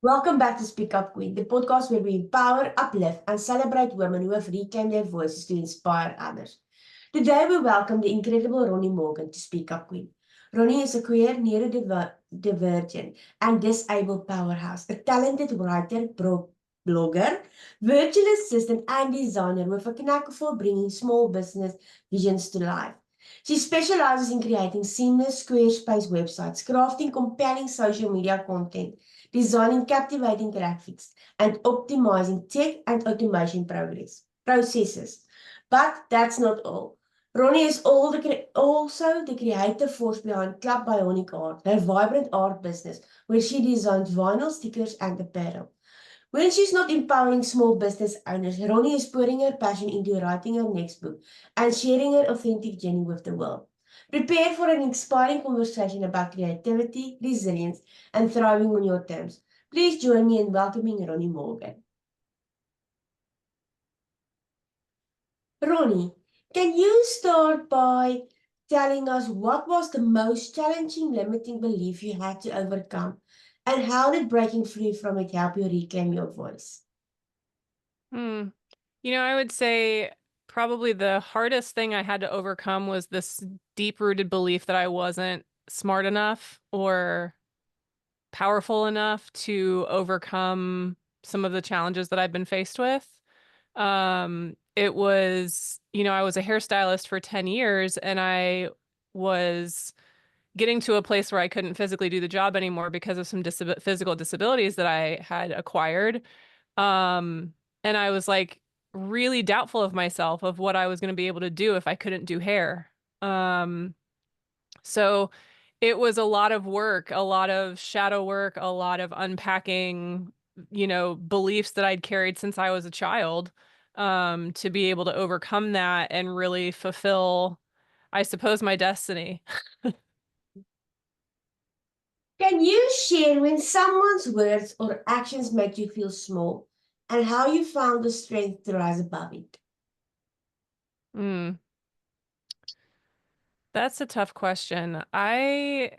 Welcome back to Speak Up Queen, the podcast where we empower, uplift, and celebrate women who have reclaimed their voices to inspire others. Today, we welcome the incredible Ronnie Morgan to Speak Up Queen. Ronnie is a queer, neurodivergent, and disabled powerhouse, a talented writer, blogger, virtual assistant, and designer with a knack for bringing small business visions to life. She specializes in creating seamless Squarespace websites, crafting compelling social media content, designing captivating graphics, and optimizing tech and automation processes. But that's not all. Ronnie is also the creative force behind Club Bionic Art, her vibrant art business, where she designs vinyl stickers and apparel. When she's not empowering small business owners, Ronnie is pouring her passion into writing her next book and sharing her authentic journey with the world. Prepare for an inspiring conversation about creativity, resilience, and thriving on your terms. Please join me in welcoming Ronnie Morgan. Ronnie, can you start by telling us what was the most challenging limiting belief you had to overcome and how did breaking free from it help you reclaim your voice? Hmm. I would say probably the hardest thing I had to overcome was this deep-rooted belief that I wasn't smart enough or powerful enough to overcome some of the challenges that I've been faced with. It was, I was a hairstylist for 10 years and I was getting to a place where I couldn't physically do the job anymore because of some physical disabilities that I had acquired. Um, and I was like really doubtful of myself of what I was going to be able to do if I couldn't do hair. Um, so it was a lot of work, a lot of shadow work, a lot of unpacking, beliefs that I'd carried since I was a child, to be able to overcome that and really fulfill, I suppose, my destiny. Can you share when someone's words or actions make you feel small and how you found the strength to rise above it? Mm, that's a tough question. I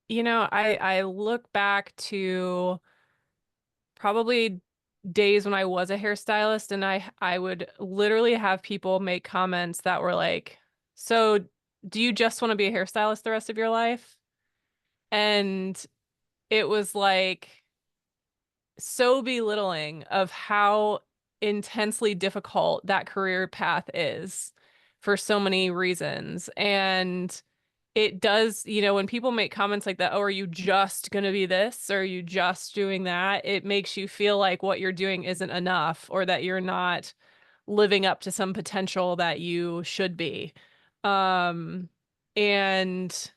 look back to probably days when I was a hairstylist and I would literally have people make comments that were like, "So, do you just want to be a hairstylist the rest of your life?" And it was like so belittling of how intensely difficult that career path is for so many reasons. And it does, when people make comments like that, oh, are you just going to be this? Or are you just doing that? It makes you feel like what you're doing isn't enough or that you're not living up to some potential that you should be. Um, and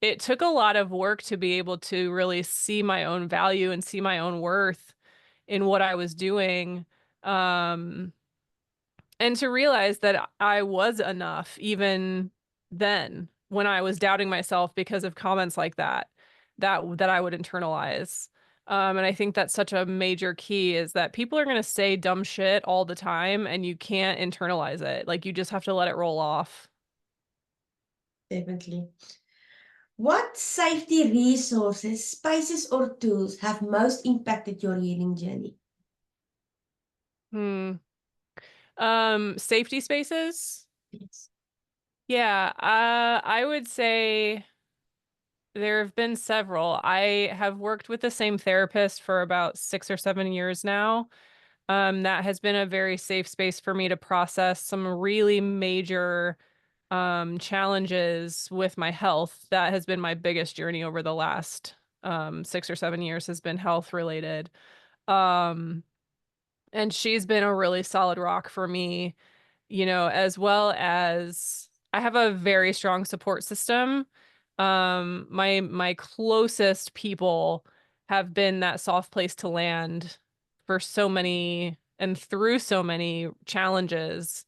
it took a lot of work to be able to really see my own value and see my own worth in what I was doing. Um, and to realize that I was enough even then when I was doubting myself because of comments like that I would internalize. And I think that's such a major key is that people are going to say dumb shit all the time and you can't internalize it. Like you just have to let it roll off. Definitely. What safety resources, spaces, or tools have most impacted your healing journey? Hmm. Safety spaces. Yes. Yeah, I would say there have been several. I have worked with the same therapist for about 6 or 7 years now. That has been a very safe space for me to process some really major challenges with my health. That has been my biggest journey over the last 6 or 7 years has been health related. Um, and she's been a really solid rock for me, as well as I have a very strong support system. My closest people have been that soft place to land for so many and through so many challenges.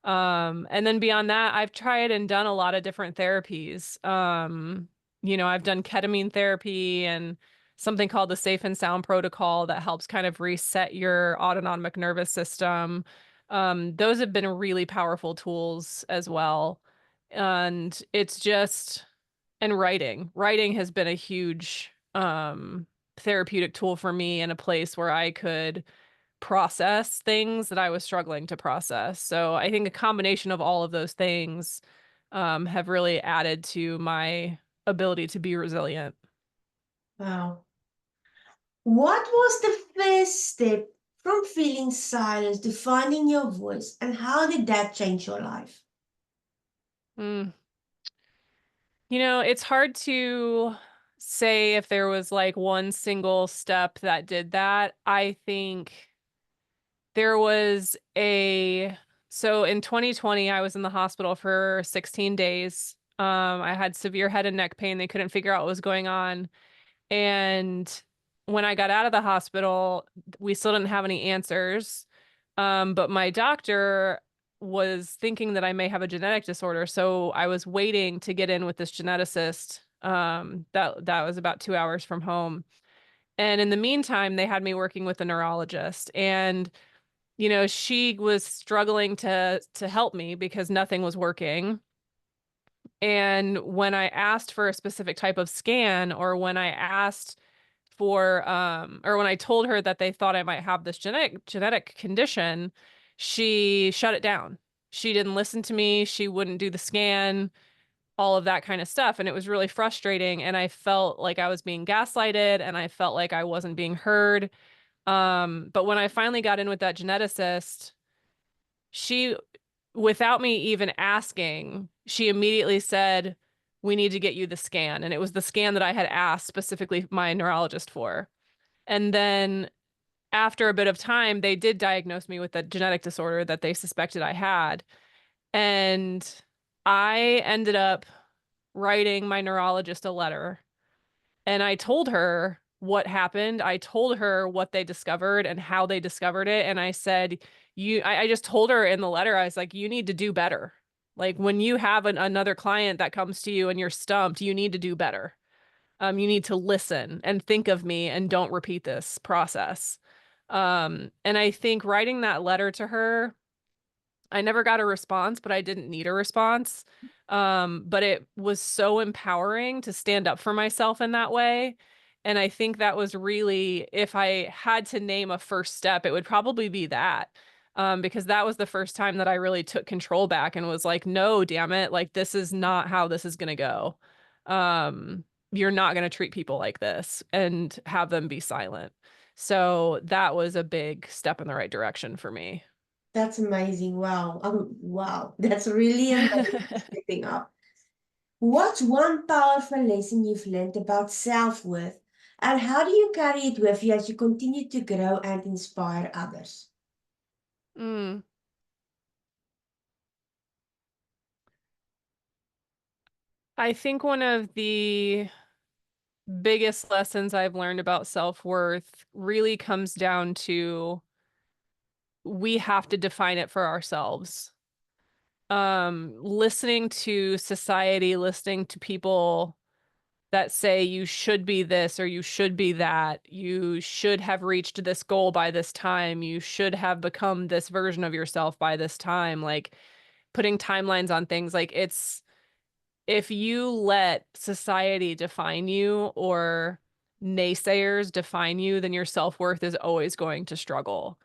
And then beyond that, I've tried and done a lot of different therapies. I've done ketamine therapy and something called the Safe and Sound Protocol that helps kind of reset your autonomic nervous system. Those have been really powerful tools as well. And it's just, and writing has been a huge, therapeutic tool for me and a place where I could process things that I was struggling to process. So I think a combination of all of those things have really added to my ability to be resilient. Wow. What was the first step from feeling silence to finding your voice, and how did that change your life? Mm. It's hard to say if there was like one single step that did that. I think there was so in 2020, I was in the hospital for 16 days. I had severe head and neck pain. They couldn't figure out what was going on. And when I got out of the hospital, we still didn't have any answers. But my doctor was thinking that I may have a genetic disorder. So I was waiting to get in with this geneticist. That was about 2 hours from home. And in the meantime, they had me working with a neurologist. And she was struggling to help me because nothing was working. And when I asked for a specific type of scan, or when I asked for or when I told her that they thought I might have this genetic condition, she shut it down. She didn't listen to me, she wouldn't do the scan, all of that kind of stuff, and it was really frustrating, and I felt like I was being gaslighted, and I felt like I wasn't being heard. But when I finally got in with that geneticist, she, without me even asking, she immediately said, "We need to get you the scan." And it was the scan that I had asked specifically my neurologist for. And then after a bit of time, they did diagnose me with a genetic disorder that they suspected I had. And I ended up writing my neurologist a letter, and I told her what happened. I told her what they discovered and how they discovered it. And I said, I just told her in the letter, I was like, you need to do better. Like when you have another client that comes to you and you're stumped, you need to do better. You need to listen and think of me and don't repeat this process. And I think writing that letter to her, I never got a response, but I didn't need a response. But it was so empowering to stand up for myself in that way. And I think that was really, if I had to name a first step, it would probably be that. Because that was the first time that I really took control back and was like, no, damn it, like this is not how this is gonna go. You're not gonna treat people like this and have them be silent. So that was a big step in the right direction for me. That's amazing. Wow. Wow. That's really amazing stepping up. What's one powerful lesson you've learned about self-worth, and how do you carry it with you as you continue to grow and inspire others? Mm. I think one of the biggest lessons I've learned about self-worth really comes down to we have to define it for ourselves. Listening to society, listening to people that say you should be this or you should be that, you should have reached this goal by this time, you should have become this version of yourself by this time, like putting timelines on things, like it's, if you let society define you or naysayers define you, then your self-worth is always going to struggle.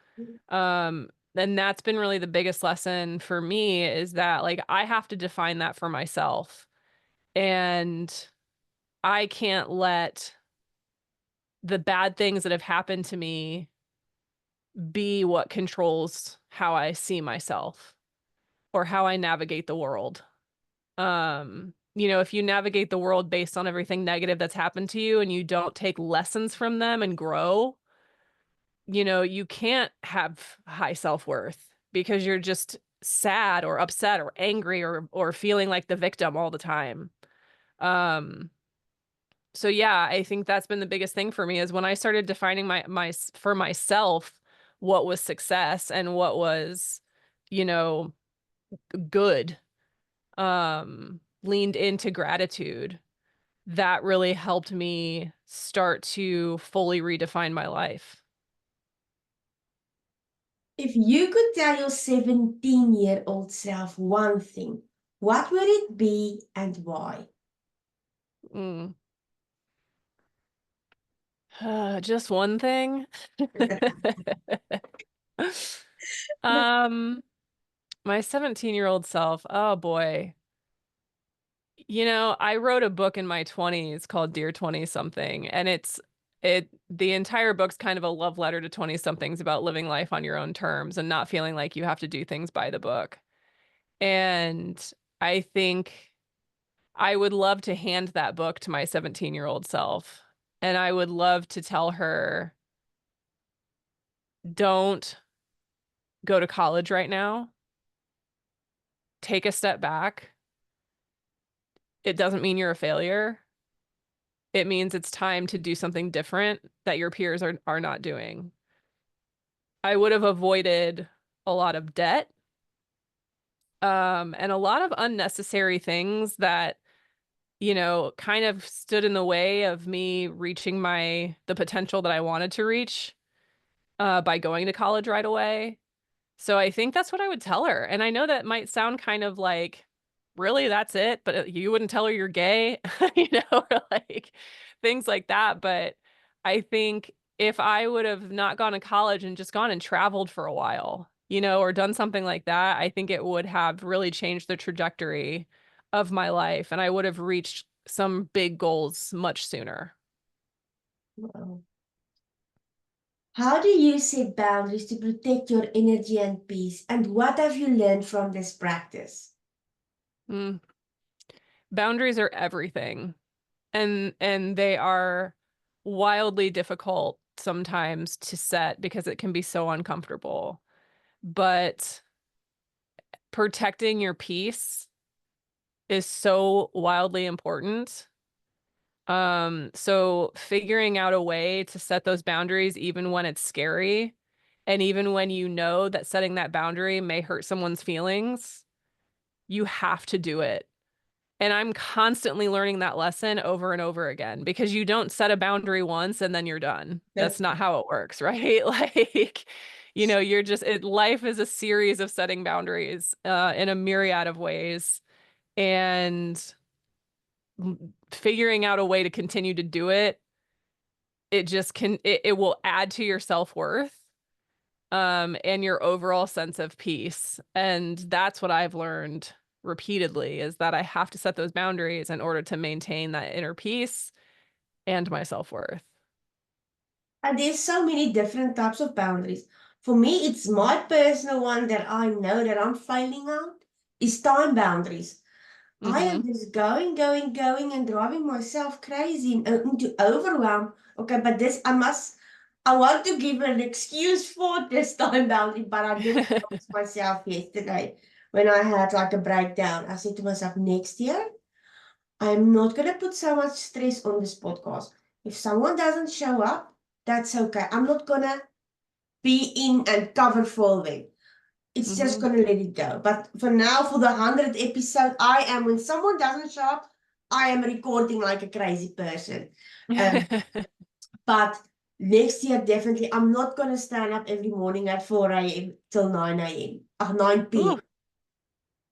And that's been really the biggest lesson for me, is that like I have to define that for myself. And I can't let the bad things that have happened to me be what controls how I see myself or how I navigate the world. If you navigate the world based on everything negative that's happened to you and you don't take lessons from them and grow, you can't have high self-worth because you're just sad or upset or angry or feeling like the victim all the time. Um, so yeah, I think that's been the biggest thing for me, is when I started defining my for myself what was success and what was, you know, good, leaned into gratitude. That really helped me start to fully redefine my life. If you could tell your 17-year-old self one thing, what would it be and why? Mm. Just one thing. Um, my 17-year-old self, oh boy. I wrote a book in my 20s called Dear 20 something, and the entire book's kind of a love letter to 20 somethings about living life on your own terms and not feeling like you have to do things by the book. And I think I would love to hand that book to my 17-year-old self. And I would love to tell her, don't go to college right now. Take a step back. It doesn't mean you're a failure. It means it's time to do something different that your peers are not doing. I would have avoided a lot of debt, and a lot of unnecessary things that, kind of stood in the way of me reaching the potential that I wanted to reach, by going to college right away. So I think that's what I would tell her. And I know that might sound kind of like, really, that's it? But you wouldn't tell her you're gay, or like things like that. But I think if I would have not gone to college and just gone and traveled for a while, or done something like that, I think it would have really changed the trajectory of my life. And I would have reached some big goals much sooner. Wow. How do you set boundaries to protect your energy and peace? And what have you learned from this practice? Mm. Boundaries are everything. And they are wildly difficult sometimes to set because it can be so uncomfortable. But protecting your peace is so wildly important. So figuring out a way to set those boundaries even when it's scary, and even when you know that setting that boundary may hurt someone's feelings, you have to do it. And I'm constantly learning that lesson over and over again, because you don't set a boundary once and then you're done. That's That's not how it works, right? Like, life is a series of setting boundaries, in a myriad of ways. And figuring out a way to continue to do it, it will add to your self-worth, and your overall sense of peace. And that's what I've learned repeatedly, is that I have to set those boundaries in order to maintain that inner peace and my self-worth. And there's so many different types of boundaries. For me, it's my personal one that I know that I'm failing out is time boundaries. I am Mm-hmm. just going, and driving myself crazy and into overwhelm. Okay, but I want to give an excuse for this time boundary, but I did promise myself yesterday when I had like a breakdown. I said to myself, next year, I'm not going to put so much stress on this podcast. If someone doesn't show up, that's okay. I'm not going to be in and cover for them. It's just Mm-hmm. going to let it go. But for now, for the 100th episode, when someone doesn't show up, I am recording like a crazy person. Um, but next year, definitely, I'm not going to stand up every morning at 4 a.m. till 9 a.m. 9 p.m. Ooh,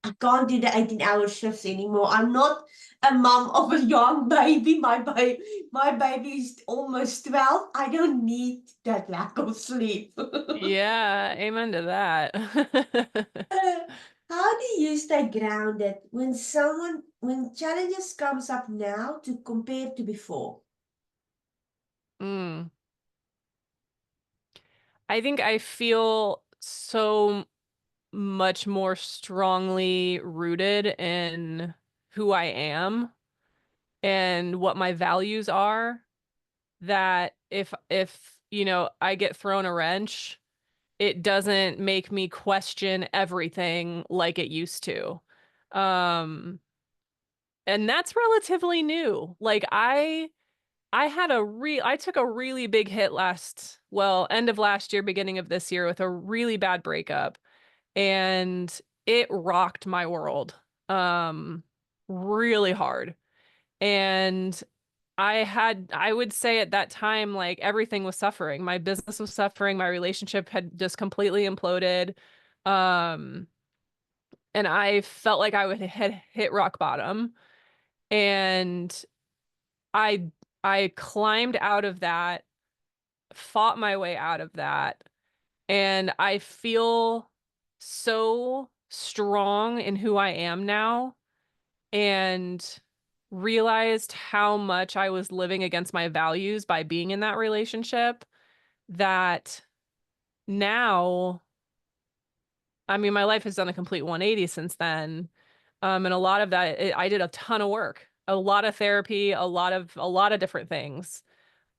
I can't do the 18-hour shifts anymore. I'm not a mom of a young baby. My baby is almost 12. I don't need that lack of sleep. yeah, amen to that. How do you stay grounded when challenges comes up now to compare to before? Mm. I think I feel so much more strongly rooted in who I am and what my values are, that if I get thrown a wrench, it doesn't make me question everything like it used to. Um, and that's relatively new. Like I took a really big hit end of last year, beginning of this year, with a really bad breakup, and it rocked my world, really hard. And I would say at that time, like, everything was suffering. My business was suffering. My relationship had just completely imploded. Um, and I felt like had hit rock bottom. And I, I climbed out of that fought my way out of that. And I feel so strong in who I am now, and realized how much I was living against my values by being in that relationship, that now, I mean, my life has done a complete 180 since then. And a lot of that, I did a ton of work, a lot of therapy, a lot of different things,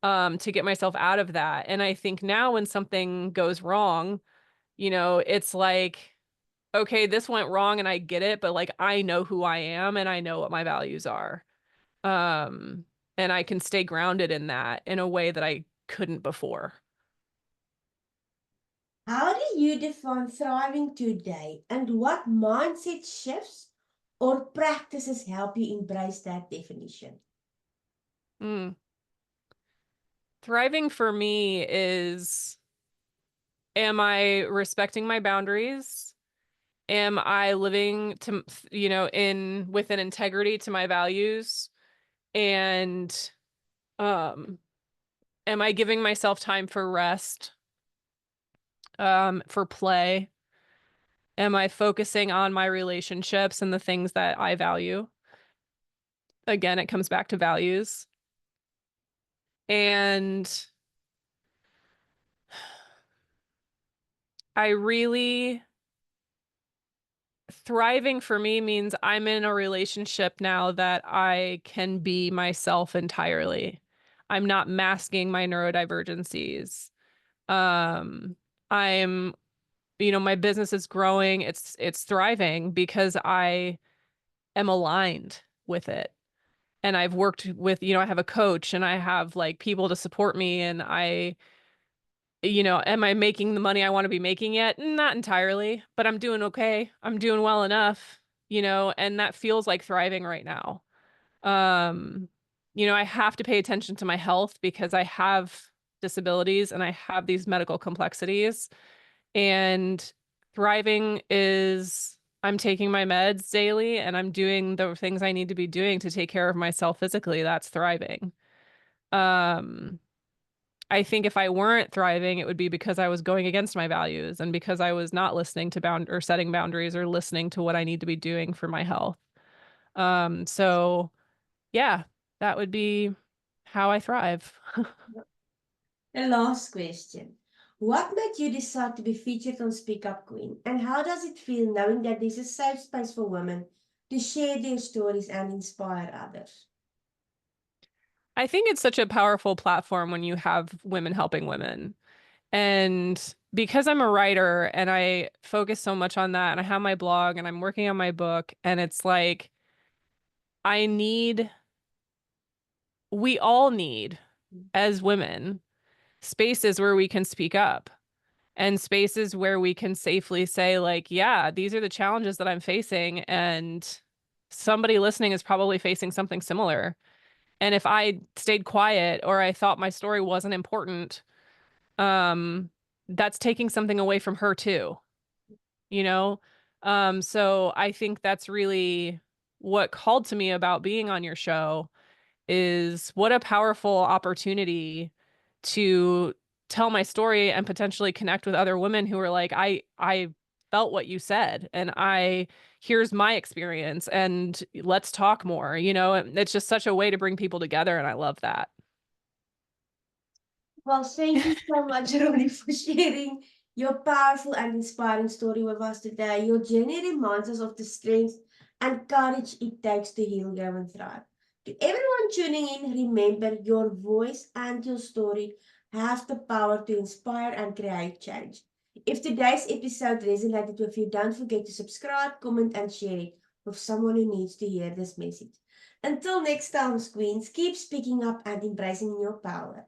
to get myself out of that. And I think now when something goes wrong, it's like, okay, this went wrong and I get it, but like I know who I am and I know what my values are. Um, and I can stay grounded in that in a way that I couldn't before. How do you define thriving today, and what mindset shifts or practices help you embrace that definition? Mm. Thriving for me is, am I respecting my boundaries? Am I living to, in with an integrity to my values? And um, am I giving myself time for rest, for play? Am I focusing on my relationships and the things that I value? Again, it comes back to values. And I really, thriving for me means I'm in a relationship now that I can be myself entirely. I'm not masking my neurodivergencies. Um, I'm, my business is growing. It's thriving because I am aligned with it. And I've worked with, I have a coach and I have like people to support me, and am I making the money I want to be making yet? Not entirely, but I'm doing okay. I'm doing well enough, and that feels like thriving right now. Um, I have to pay attention to my health because I have disabilities and I have these medical complexities. And thriving is, I'm taking my meds daily and I'm doing the things I need to be doing to take care of myself physically. That's thriving. Um, I think if I weren't thriving, it would be because I was going against my values and because I was not listening to or setting boundaries or listening to what I need to be doing for my health. So yeah, that would be how I thrive. The last question. What made you decide to be featured on Speak Up Queen? And how does it feel knowing that there's a safe space for women to share their stories and inspire others? I think it's such a powerful platform when you have women helping women. And because I'm a writer and I focus so much on that, and I have my blog and I'm working on my book, and it's like, I need, we all need, as women, spaces where we can speak up, and spaces where we can safely say, like, yeah, these are the challenges that I'm facing, and somebody listening is probably facing something similar. And if I stayed quiet or I thought my story wasn't important, um, that's taking something away from her too, you know? So I think that's really what called to me about being on your show, is what a powerful opportunity to tell my story and potentially connect with other women who are like, I felt what you said, and here's my experience, and let's talk more, it's just such a way to bring people together, and I love that. Well, thank you so much, Ronnie, for sharing your powerful and inspiring story with us today. Your journey reminds us of the strength and courage it takes to heal, grow, and thrive. To everyone tuning in, remember your voice and your story have the power to inspire and create change. If today's episode resonated with you, don't forget to subscribe, comment, and share it with someone who needs to hear this message. Until next time, Queens, keep speaking up and embracing your power.